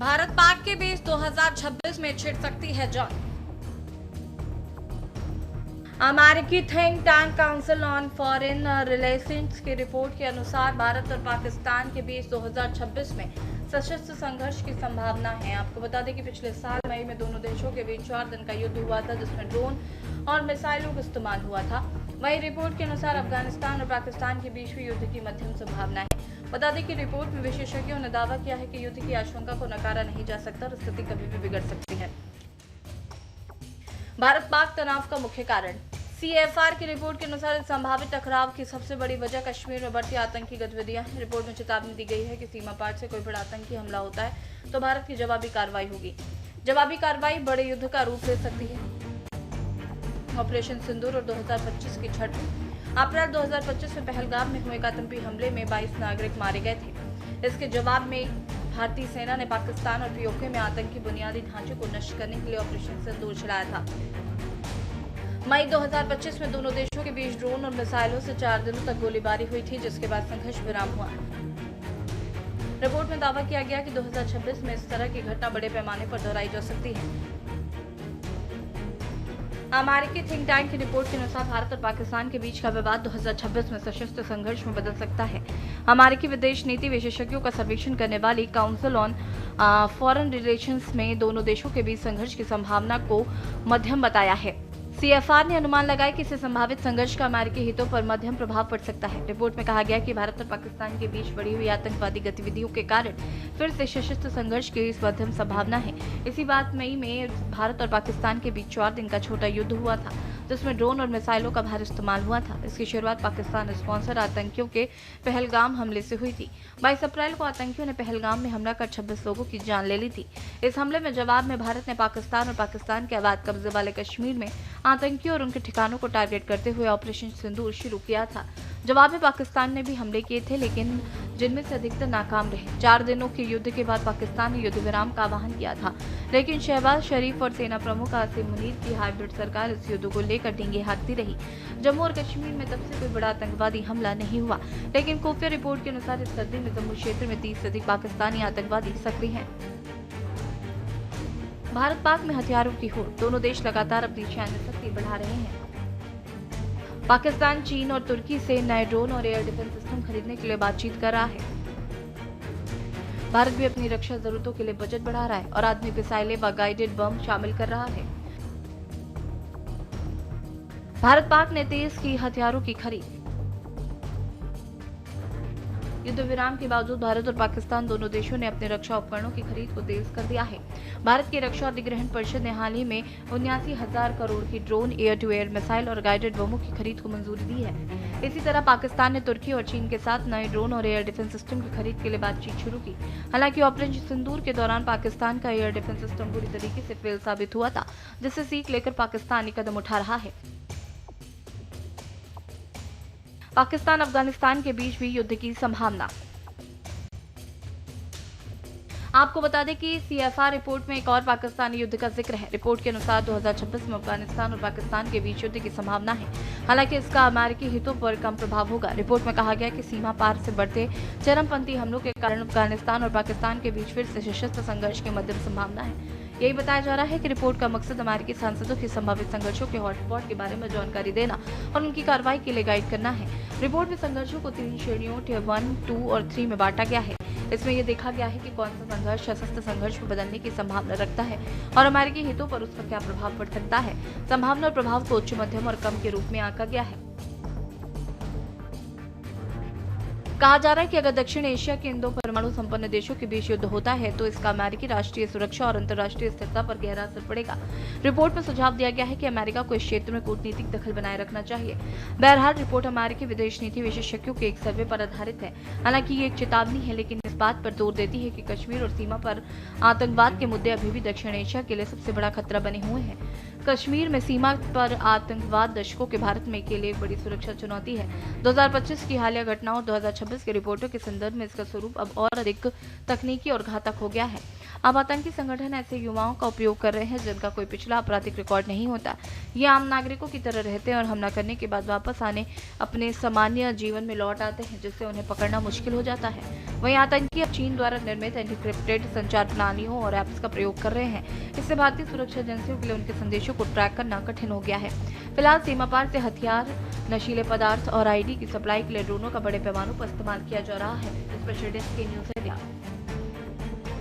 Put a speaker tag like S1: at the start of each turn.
S1: भारत पाक के बीच 2026 में छिड़ सकती है जंग। अमेरिकी think tank council on foreign relations की रिपोर्ट के अनुसार भारत और पाकिस्तान के बीच 2026 में सशस्त्र संघर्ष की संभावना है। आपको बता दें कि पिछले साल मई में दोनों देशों के बीच 4 दिन का युद्ध हुआ था, जिसमें ड्रोन और मिसाइलों का इस्तेमाल हुआ था। वहीं रिपोर्ट के अनुसार अफगानिस्तान और पाकिस्तान के बीच भी युद्ध की मध्यम संभावना है। बता दें कि रिपोर्ट में विशेषज्ञों ने दावा किया है कि युद्ध की आशंका को नकारा नहीं जा सकता और स्थिति कभी भी बिगड़ सकती है। भारत पाक तनाव का मुख्य कारण। CFR की रिपोर्ट के अनुसार संभावित टकराव की सबसे बड़ी वजह कश्मीर में बढ़ती आतंकी गतिविधियां हैं। रिपोर्ट में चेतावनी दी गई है कि सीमा पार से कोई बड़ा आतंकी हमला होता है तो भारत की जवाबी कार्रवाई होगी। जवाबी कार्रवाई बड़े युद्ध का रूप ले सकती है। ऑपरेशन सिंदूर और 2025 की छठ। अप्रैल 2025 में पहलगाम में हुए आतंकी हमले में 22 नागरिक मारे गए थे। इसके जवाब में भारतीय सेना ने पाकिस्तान और POK में आतंकी बुनियादी ढांचे को नष्ट करने के लिए ऑपरेशन सिंदूर चलाया था। मई 2025 में दोनों देशों के बीच ड्रोन और मिसाइलों से 4 दिनों तक गोलीबारी हुई थी, जिसके बाद संघर्ष विराम हुआ। रिपोर्ट में दावा किया गया कि 2026 में इस तरह की घटना बड़े पैमाने पर दोहराई जा सकती है। अमेरिकी थिंक टैंक की रिपोर्ट के अनुसार भारत और पाकिस्तान के बीच का विवाद 2026 में सशस्त्र संघर्ष में बदल सकता है। अमेरिकी विदेश नीति विशेषज्ञों का सर्वेक्षण करने वाली काउंसिल ऑन फॉरेन रिलेशंस में दोनों देशों के बीच संघर्ष की संभावना को मध्यम बताया है। CFR ने अनुमान लगाया कि इससे संभावित संघर्ष का अमेरिकी हितों पर मध्यम प्रभाव पड़ सकता है। रिपोर्ट में कहा गया कि भारत और पाकिस्तान के बीच बढ़ी हुई आतंकवादी गतिविधियों के कारण फिर से सशस्त्र संघर्ष की इस मध्यम संभावना है। इसी बात मई में भारत और पाकिस्तान के बीच 4 दिन का छोटा युद्ध हुआ था, जिसमें ड्रोन और मिसाइलों का भारी इस्तेमाल हुआ था। इसकी शुरुआत पाकिस्तान स्पॉन्सर आतंकियों के पहलगाम हमले से हुई थी। 22 अप्रैल को आतंकियों ने पहलगाम में हमला कर 26 लोगों की जान ले ली थी। इस हमले में जवाब में भारत ने पाकिस्तान और पाकिस्तान के अवैध कब्जे वाले कश्मीर में आतंकियों और उनके ठिकानों को टारगेट करते हुए ऑपरेशन सिंदूर शुरू किया था। जवाब में पाकिस्तान ने भी हमले किए थे, लेकिन जिनमें से अधिकतर नाकाम रहे। 4 दिनों के युद्ध के बाद पाकिस्तान ने युद्ध विराम का आह्वान किया था, लेकिन शहबाज शरीफ और सेना प्रमुख आसिम मुनीर की हाइब्रिड सरकार इस युद्ध को लेकर डींगे हाँकती रही। जम्मू और कश्मीर में तब से कोई बड़ा आतंकवादी हमला नहीं हुआ, लेकिन खुफिया रिपोर्ट के अनुसार इस सर्दी में जम्मू क्षेत्र में 30 से अधिक पाकिस्तानी आतंकवादी सक्रिय हैं। भारत पाक में हथियारों की होड़। दोनों देश लगातार अपनी सैन्य शक्ति बढ़ा रहे हैं। पाकिस्तान चीन और तुर्की से नए ड्रोन और एयर डिफेंस सिस्टम खरीदने के लिए बातचीत कर रहा है। भारत भी अपनी रक्षा जरूरतों के लिए बजट बढ़ा रहा है और आधुनिक मिसाइलें व गाइडेड बम शामिल कर रहा है। भारत पाक ने तेज की हथियारों की खरीद। युद्ध विराम के बावजूद भारत और पाकिस्तान दोनों देशों ने अपने रक्षा उपकरणों की खरीद को तेज कर दिया है। भारत की रक्षा अधिग्रहण परिषद ने हाल ही में 79,000 करोड़ की drone, air to air missile और गाइडेड बमों की खरीद को मंजूरी दी है। इसी तरह पाकिस्तान ने तुर्की और चीन के साथ नए ड्रोन और एयर डिफेंस सिस्टम की खरीद के लिए बातचीत शुरू की। हालांकि ऑपरेशन सिंदूर के दौरान पाकिस्तान का एयर डिफेंस सिस्टम बुरी तरीके से फेल साबित हुआ था, जिससे सीख लेकर पाकिस्तानी कदम उठा रहा है। पाकिस्तान अफगानिस्तान के बीच भी युद्ध की संभावना। आपको बता दें कि CFR रिपोर्ट में एक और पाकिस्तानी युद्ध का जिक्र है। रिपोर्ट के अनुसार 2026 में अफगानिस्तान और पाकिस्तान के बीच युद्ध की संभावना है। हालांकि इसका अमेरिकी हितों पर कम प्रभाव होगा। रिपोर्ट में कहा गया कि सीमा पार से बढ़ते चरमपंथी हमलों के कारण अफगानिस्तान और पाकिस्तान के बीच फिर से सशस्त्र संघर्ष की मध्यम संभावना है। यही बताया जा रहा है कि रिपोर्ट का मकसद अमेरिकी सांसदों की संभावित संघर्षों के हॉटस्पॉट के बारे में जानकारी देना और उनकी कार्रवाई के लिए गाइड करना है। रिपोर्ट में संघर्षों को 3 श्रेणियों Tier 1, 2 और 3 में बांटा गया है। इसमें यह देखा गया है कि कौन सा संघर्ष सशस्त्र संघर्ष में बदलने की संभावना रखता है और अमेरिकी हितों पर उसका क्या प्रभाव पड़ सकता है। संभावना और प्रभाव को उच्च, मध्यम और कम के रूप में आंका गया है। कहा जा रहा है कि अगर दक्षिण एशिया के इन 2 परमाणु संपन्न देशों के बीच युद्ध होता है तो इसका अमेरिकी राष्ट्रीय सुरक्षा और अंतर्राष्ट्रीय स्थिरता पर गहरा असर पड़ेगा। रिपोर्ट में सुझाव दिया गया है कि अमेरिका को इस क्षेत्र में कूटनीतिक दखल बनाए रखना चाहिए। बहरहाल रिपोर्ट अमेरिकी विदेश नीति विशेषज्ञों के एक सर्वे पर आधारित है। हालांकि ये एक चेतावनी है, लेकिन इस बात पर जोर देती है कि कश्मीर और सीमा पर आतंकवाद के मुद्दे अभी भी दक्षिण एशिया के लिए सबसे बड़ा खतरा बने हुए हैं। कश्मीर में सीमा पर आतंकवाद दशकों के भारत में के लिए एक बड़ी सुरक्षा चुनौती है। 2025 की हालिया घटनाओं 2026 की रिपोर्टों के संदर्भ में इसका स्वरूप अब और अधिक तकनीकी और घातक हो गया है। अब आतंकी संगठन ऐसे युवाओं का उपयोग कर रहे हैं जिनका कोई पिछला आपराधिक रिकॉर्ड नहीं होता। ये आम नागरिकों की तरह रहते हैं और हमला करने के बाद वापस आने अपने सामान्य जीवन में लौट आते हैं, जिससे उन्हें पकड़ना मुश्किल हो जाता है। वहीं आतंकी अब चीन द्वारा निर्मित एन्क्रिप्टेड संचार प्रणालियों और ऐप्स का प्रयोग कर रहे हैं। इससे भारतीय सुरक्षा एजेंसियों के लिए उनके संदेशों को ट्रैक करना कठिन हो गया है। फिलहाल सीमा पार से हथियार, नशीले पदार्थ और आईडी की सप्लाई के लिए ड्रोनों का बड़े पैमाने पर इस्तेमाल किया जा रहा है। स्पेशल डेस्क के न्यूज़ इंडिया।